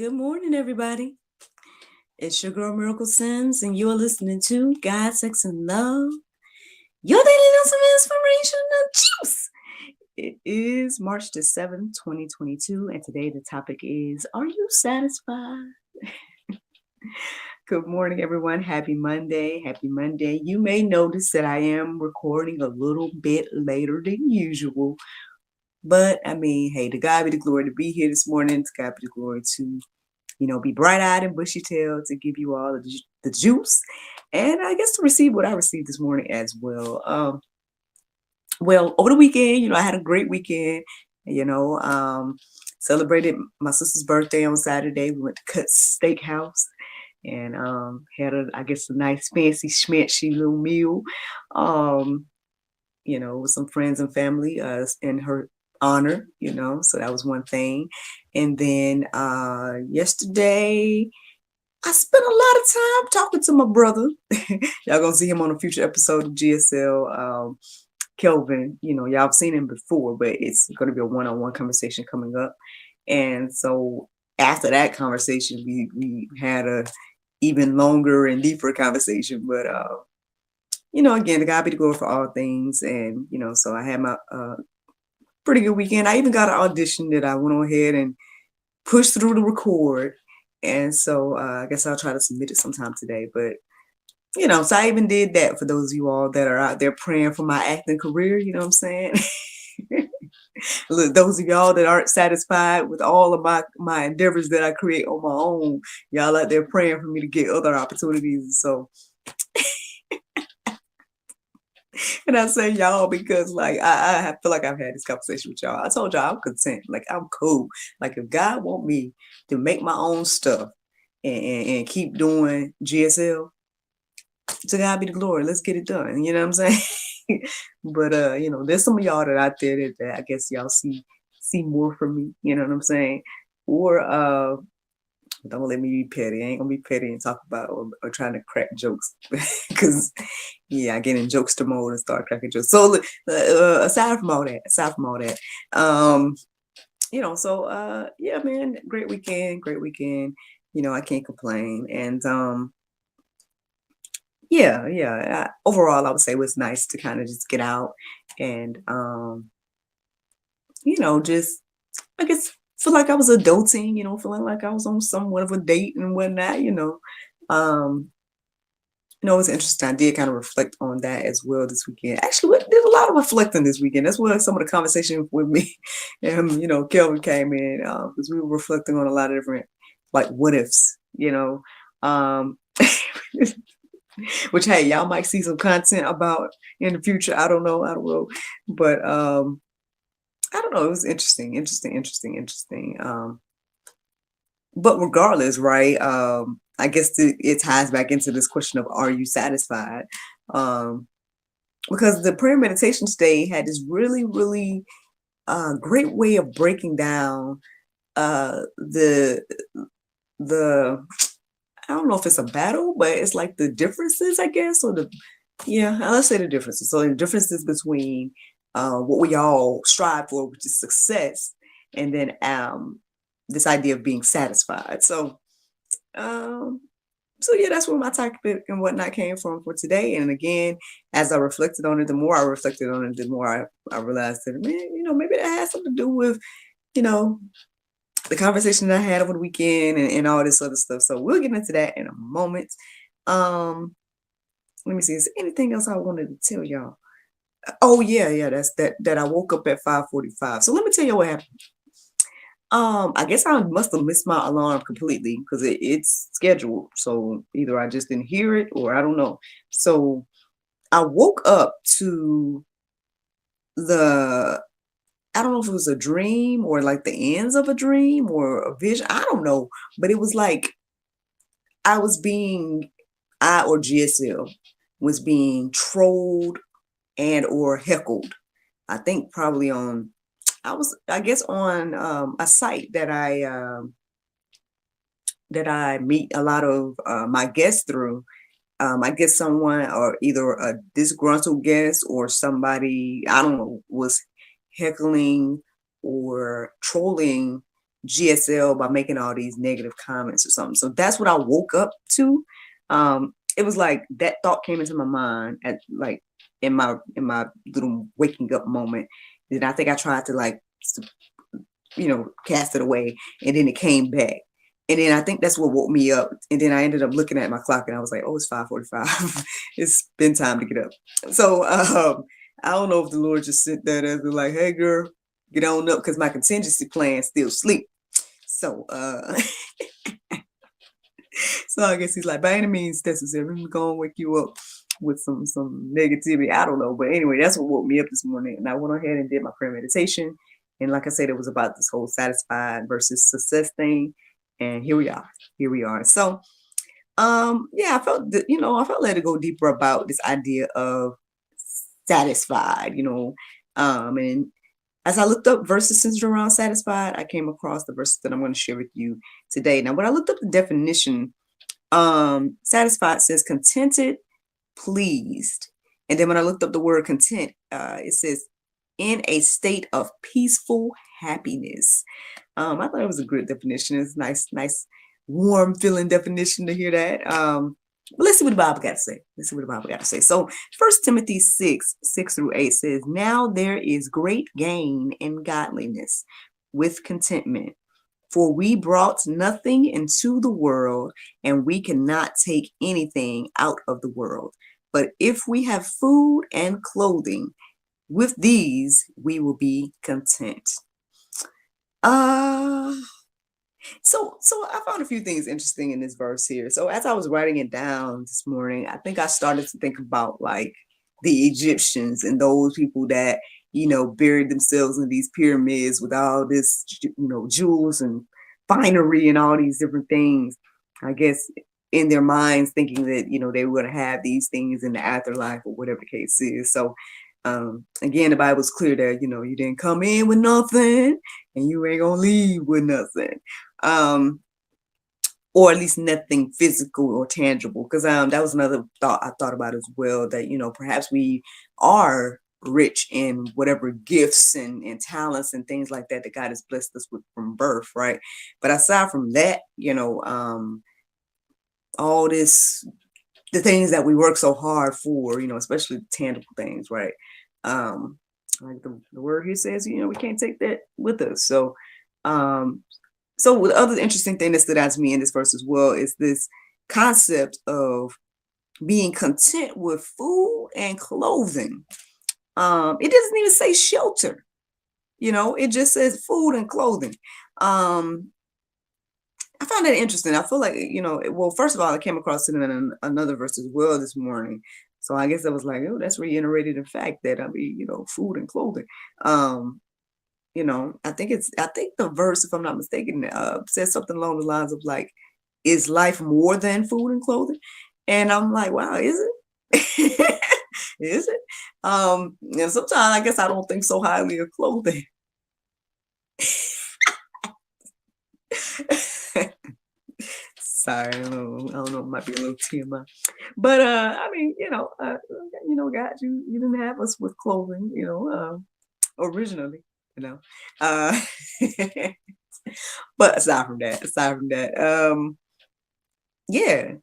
Good morning, everybody. It's your girl Miracle Sims, and you're listening to God, Sex, and Love, your daily dose of inspiration and juice. It is March the 7th, 2022, and today the topic is, are you satisfied? Good morning, everyone. Happy Monday. Happy Monday. You may notice that I am recording a little bit later than usual, but I mean, hey, to God be the glory to be here this morning. To God be the glory to be bright-eyed and bushy-tailed, to give you all the juice, and I guess to receive what I received this morning as well. Well, over the weekend, I had a great weekend. Celebrated my sister's birthday on Saturday. We went to Cut's Steakhouse and had I guess a nice fancy schmancy little meal. With some friends and family in her honor, so that was one thing. And then yesterday I spent a lot of time talking to my brother. Y'all gonna see him on a future episode of GSL. Kelvin, y'all have seen him before, but it's gonna be a one-on-one conversation coming up. And so after that conversation, we had a even longer and deeper conversation. But again, to God be the glory for all things. And so I had my pretty good weekend. I even got an audition that I went on ahead and pushed through to record. And so I guess I'll try to submit it sometime today. But, so I even did that for those of you all that are out there praying for my acting career. You know what I'm saying? Look, those of y'all that aren't satisfied with all of my endeavors that I create on my own, y'all out there praying for me to get other opportunities. So, and I say y'all because I feel like I've had this conversation with y'all. I told y'all I'm content. Like, I'm cool. Like, if God want me to make my own stuff and keep doing GSL, to God be the glory. Let's get it done. You know what I'm saying? But there's some of y'all that out there that I guess y'all see more from me. You know what I'm saying? Or don't let me be petty. I ain't gonna be petty and talk about or trying to crack jokes because I get in jokester mode and start cracking jokes. So aside from all that, man, great weekend. I can't complain. And overall, I would say it was nice to kind of just get out and just I guess feel like I was adulting, feeling like I was on somewhat of a date and whatnot, it was interesting. I did kind of reflect on that as well this weekend. Actually, we did a lot of reflecting this weekend. That's where some of the conversation with me and Kelvin came in because we were reflecting on a lot of different like what ifs, which hey, y'all might see some content about in the future. I don't know, but I don't know. It was interesting. But regardless, right? I guess it ties back into this question of are you satisfied? Because the prayer meditation today had this really, really great way of breaking down the I don't know if it's a battle, but it's like the differences, I guess, or let's say the differences. So the differences between what we all strive for, which is success, and then this idea of being satisfied. So that's where my topic and whatnot came from for today. And again, as I reflected on it, the more I reflected on it, the more I realized that, man, maybe that has something to do with, the conversation that I had over the weekend and all this other stuff. So we'll get into that in a moment. Let me see. Is there anything else I wanted to tell y'all? Oh yeah. That's that I woke up at 5:45. So let me tell you what happened. I guess I must have missed my alarm completely because it's scheduled. So either I just didn't hear it or I don't know. So I woke up to I don't know if it was a dream or like the ends of a dream or a vision. I don't know. But it was like I or GSL was being trolled and or heckled. I think probably on a site that I meet a lot of my guests through. I guess someone or either a disgruntled guest or somebody, I don't know, was heckling or trolling GSL by making all these negative comments or something. So that's what I woke up to. It was like that thought came into my mind at like in my little waking up moment. Then I think I tried to like cast it away, and then it came back. And then I think that's what woke me up. And then I ended up looking at my clock and I was like, oh, it's 5:45. It's been time to get up. So I don't know if the Lord just sent that as like, hey girl, get on up, because my contingency plan still sleep. So so I guess he's like, by any means necessary, I'm gonna wake you up with some negativity. I don't know. But anyway, that's what woke me up this morning. And I went ahead and did my prayer meditation. And like I said, it was about this whole satisfied versus success thing. And here we are. Here we are. So yeah, I felt that, I felt led to go deeper about this idea of satisfied, and as I looked up verses centered around satisfied, I came across the verses that I'm going to share with you today. Now, when I looked up the definition, satisfied says contented, pleased. And then when I looked up the word content, it says in a state of peaceful happiness. I thought it was a good definition. It's nice, warm feeling definition to hear that. But let's see what the Bible got to say. Let's see what the Bible got to say. So 1 Timothy 6:6-8 says, now there is great gain in godliness with contentment. For we brought nothing into the world, and we cannot take anything out of the world. But if we have food and clothing, with these we will be content. So I found a few things interesting in this verse here. So as I was writing it down this morning, I think I started to think about like the Egyptians and those people that, buried themselves in these pyramids with all this, jewels and finery and all these different things. I guess in their minds thinking that, they were going to have these things in the afterlife or whatever the case is. So again, the Bible's clear that, you didn't come in with nothing and you ain't gonna leave with nothing. Or at least nothing physical or tangible. Because that was another thought I thought about as well, that, perhaps we are rich in whatever gifts and talents and things like that God has blessed us with from birth, right? But aside from that, all this, the things that we work so hard for, especially the tangible things, right? Like the word here says, we can't take that with us. So, so the other interesting thing that stood out to me in this verse as well is this concept of being content with food and clothing. It doesn't even say shelter, it just says food and clothing. I found that interesting. I feel like, well, first of all, I came across it in another verse as well this morning. So I guess I was like, oh, that's reiterated the fact that, food and clothing. I think the verse, if I'm not mistaken, says something along the lines of like, is life more than food and clothing? And I'm like, wow, is it? Is it? And sometimes I guess I don't think so highly of clothing. Sorry, I don't know, it might be a little TMI. But I mean, God, you didn't have us with clothing, originally, but aside from that, yeah,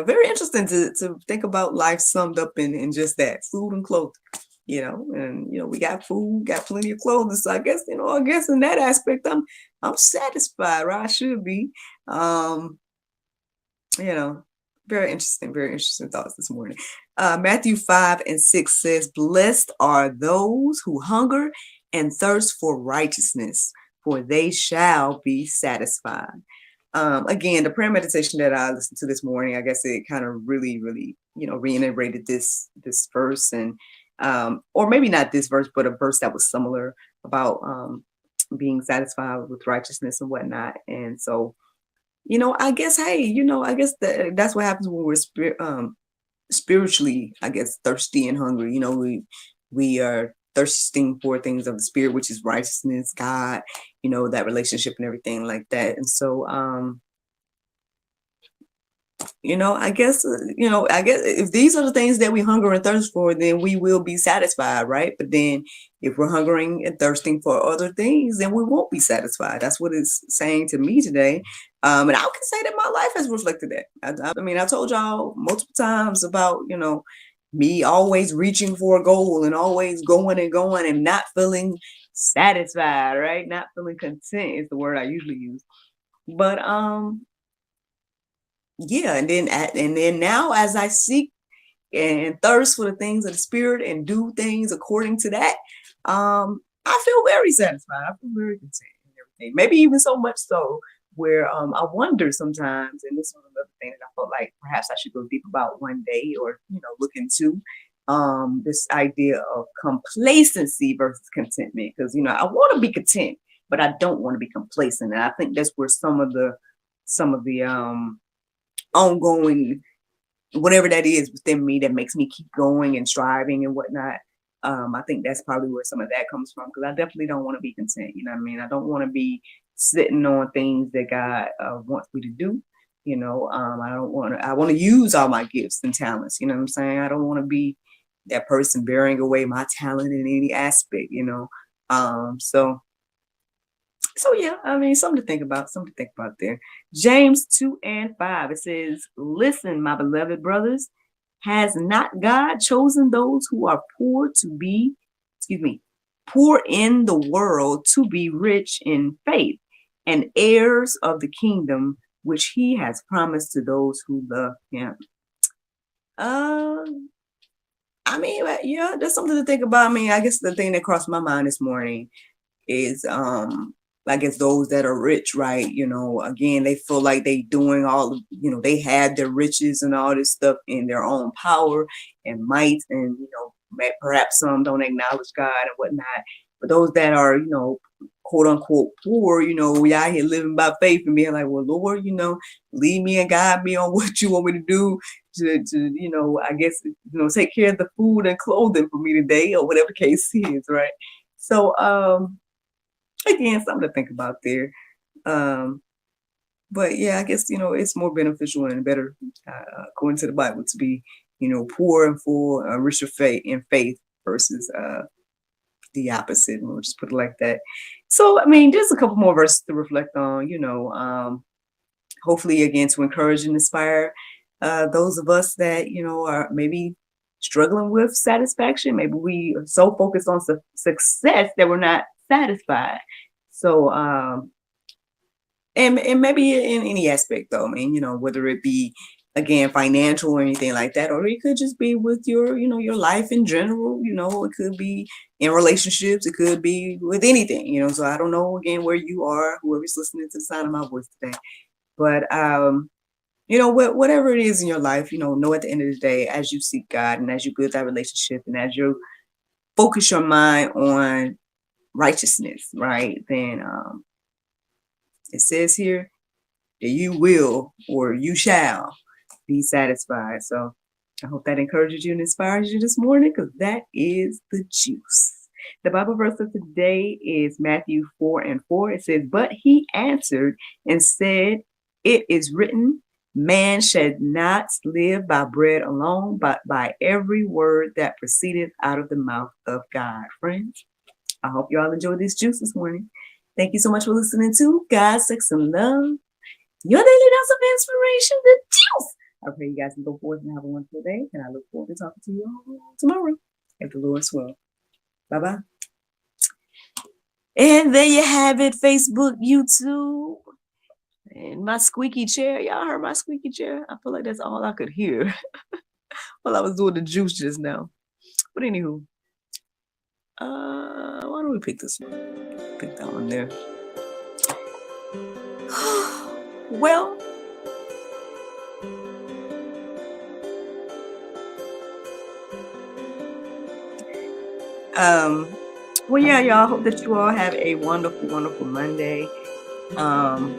very interesting to think about life summed up in just that, food and clothing, and we got food, got plenty of clothing. So I guess, in that aspect, I'm satisfied, right? I should be. Very interesting thoughts this morning. Matthew 5:6 says, blessed are those who hunger and thirst for righteousness, for they shall be satisfied. Again, the prayer meditation that I listened to this morning, I guess it kind of really, really, reiterated this verse, and or maybe not this verse, but a verse that was similar about being satisfied with righteousness and whatnot. And so, I guess, hey, I guess that's what happens when we're spiritually, I guess, thirsty and hungry. We are thirsting for things of the spirit, which is righteousness, God, that relationship and everything like that. And so, I guess, I guess if these are the things that we hunger and thirst for, then we will be satisfied, right? But then if we're hungering and thirsting for other things, then we won't be satisfied. That's what it's saying to me today. And I can say that my life has reflected that. I mean, I told y'all multiple times about, me always reaching for a goal and always going and not feeling satisfied, right? Not feeling content is the word I usually use. But yeah, and then now as I seek and thirst for the things of the spirit and do things according to that, I feel very satisfied. I feel very content and everything. Maybe even so much so where I wonder sometimes, and this was another thing that I felt like perhaps I should go deep about one day, or look into this idea of complacency versus contentment. Because I want to be content, but I don't want to be complacent. And I think that's where some of the ongoing whatever that is within me that makes me keep going and striving and whatnot. I think that's probably where some of that comes from, because I definitely don't want to be content. You know what I mean? I don't want to be sitting on things that God wants me to do. I don't want to. I want to use all my gifts and talents. You know what I'm saying? I don't want to be that person bearing away my talent in any aspect. So yeah, I mean, something to think about, there. James 2:5, it says, "Listen, my beloved brothers, has not God chosen those who are poor in the world to be rich in faith and heirs of the kingdom which he has promised to those who love him?" I mean, yeah, that's something to think about. I mean, I guess the thing that crossed my mind this morning is I guess those that are rich, right? Again, they feel like they doing all, they have their riches and all this stuff in their own power and might, and perhaps some don't acknowledge God and whatnot. But those that are, quote unquote poor, we out here living by faith and being like, well, Lord, lead me and guide me on what you want me to do to I guess, take care of the food and clothing for me today, or whatever the case is, right? So again, something to think about there. But yeah, I guess it's more beneficial and better, according to the Bible, to be poor and full, richer in faith versus the opposite. We'll just put it like that. So I mean, there's a couple more verses to reflect on. Hopefully, again, to encourage and inspire those of us that are maybe struggling with satisfaction. Maybe we are so focused on success that we're not satisfied. So and maybe in any aspect though, I mean, whether it be again financial or anything like that, or it could just be with your your life in general. It could be in relationships, it could be with anything. So I don't know again where you are, whoever's listening to the sound of my voice today, but whatever it is in your life, know at the end of the day, as you seek God and as you build that relationship and as you focus your mind on righteousness, right? Then it says here that you will, or you shall, be satisfied. So I hope that encourages you and inspires you this morning, because that is the juice. The Bible verse of today is Matthew 4:4. It says, "But he answered and said, it is written, man should not live by bread alone, but by every word that proceedeth out of the mouth of God." Friends, I hope you all enjoyed this juice this morning. Thank you so much for listening to God, Sex, and Love, your daily dose of inspiration, the juice. I pray you guys can go forth and have a wonderful day, and I look forward to talking to you all tomorrow, if the Lord's will. Bye-bye. And there you have it, Facebook, YouTube, and my squeaky chair. Y'all heard my squeaky chair? I feel like that's all I could hear while I was doing the juice just now. But anywho, why don't we pick this one? Pick that one there. Well, yeah, y'all, hope that you all have a wonderful, wonderful Monday, and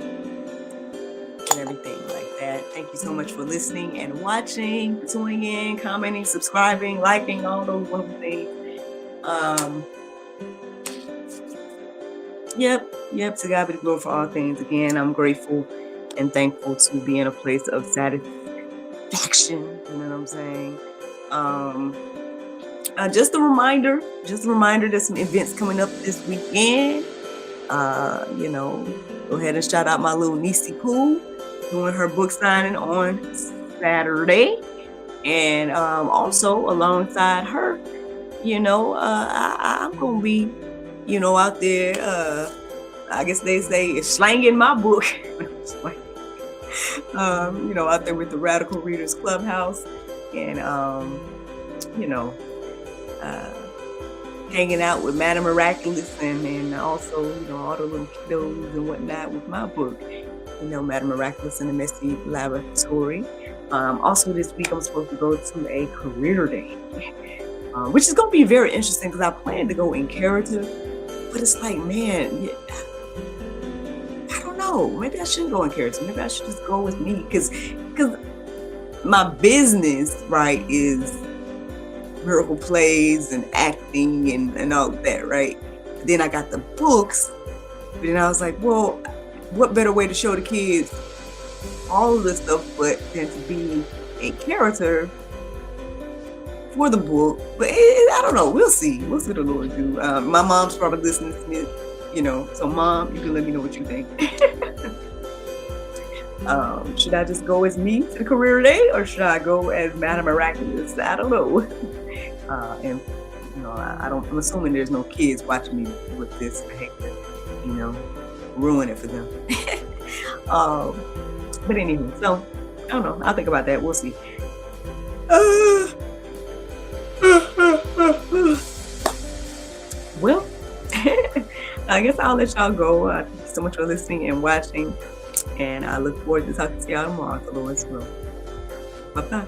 everything like that. Thank you so much for listening and watching, for tuning in, commenting, subscribing, liking, all those wonderful things. Yep, to God be the glory for all things. Again, I'm grateful and thankful to be in a place of action. You know what I'm saying? Um, just a reminder, there's some events coming up this weekend. You know, go ahead and shout out my little niecey Pooh doing her book signing on Saturday. And also alongside her, I'm gonna be, out there. I guess they say slanging my book. Out there with the Radical Readers Clubhouse, and you know, uh, hanging out with Madam Miraculous, and also all the little kiddos and whatnot with my book. Madam Miraculous in the Messy Laboratory. Also this week I'm supposed to go to a career day, which is going to be very interesting because I plan to go in character, but it's like, man, I don't know. Maybe I shouldn't go in character. Maybe I should just go with me because my business, right, is miracle plays and acting and all of that, right? Then I got the books, but then I was like, well, what better way to show the kids all of this stuff but than to be a character for the book? But I don't know. We'll see. We'll see what the Lord do. My mom's probably listening to me, so Mom, you can let me know what you think. Should I just go as me to the career day, or should I go as Madam Miraculous? I don't know. And I'm assuming there's no kids watching me with this. I hate to, ruin it for them. But anyway, so I don't know. I'll think about that. We'll see. Well, I guess I'll let y'all go. Thank you so much for listening and watching. And I look forward to talking to y'all tomorrow. The Lord's will. Bye-bye.